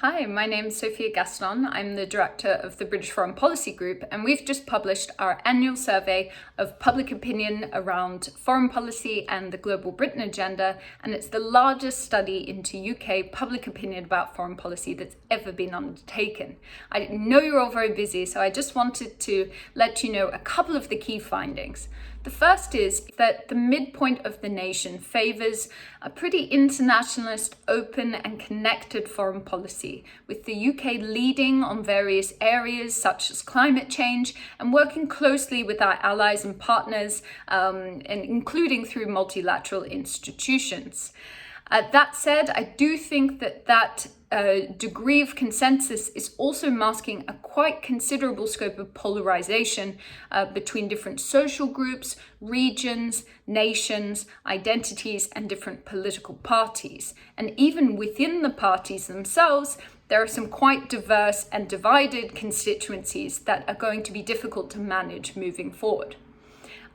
Hi, my name is Sophia Gaston. I'm the director of the British Foreign Policy Group, and we've just published our annual survey of public opinion around foreign policy and the Global Britain Agenda, and it's the largest study into UK public opinion about foreign policy that's ever been undertaken. I know you're all very busy, so I just wanted to let you know a couple of the key findings. The first is that the midpoint of the nation favours a pretty internationalist, open and connected foreign policy, with the UK leading on various areas such as climate change and working closely with our allies and partners, and including through multilateral institutions. That said, I do think that degree of consensus is also masking a quite considerable scope of polarization between different social groups, regions, nations, identities, and different political parties. And even within the parties themselves, there are some quite diverse and divided constituencies that are going to be difficult to manage moving forward.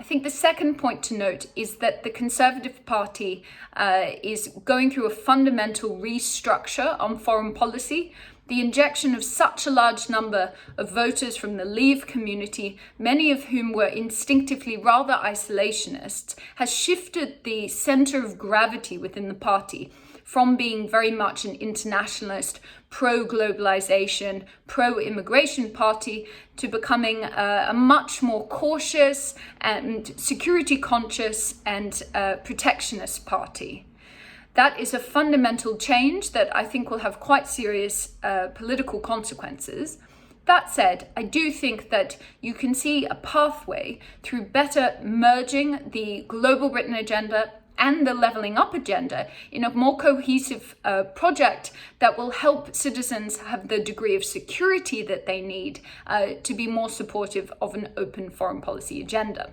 I think the second point to note is that the Conservative Party is going through a fundamental restructure on foreign policy. The injection of such a large number of voters from the Leave community, many of whom were instinctively rather isolationists, has shifted the centre of gravity within the party from being very much an internationalist, pro-globalization, pro-immigration party to becoming a much more cautious and security conscious and protectionist party. That is a fundamental change that I think will have quite serious political consequences. That said, I do think that you can see a pathway through better merging the Global Britain Agenda and the Levelling Up agenda in a more cohesive project that will help citizens have the degree of security that they need to be more supportive of an open foreign policy agenda.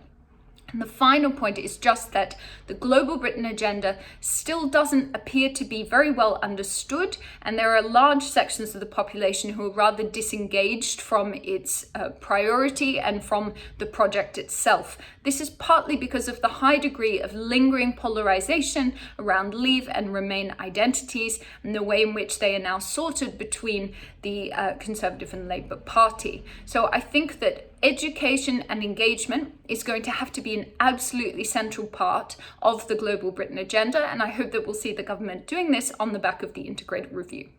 And the final point is just that the Global Britain Agenda still doesn't appear to be very well understood, and there are large sections of the population who are rather disengaged from its priority and from the project itself. This is partly because of the high degree of lingering polarization around Leave and Remain identities and the way in which they are now sorted between the Conservative and Labour Party. So I think that education and engagement is going to have to be an absolutely central part of the Global Britain Agenda, and I hope that we'll see the government doing this on the back of the integrated review.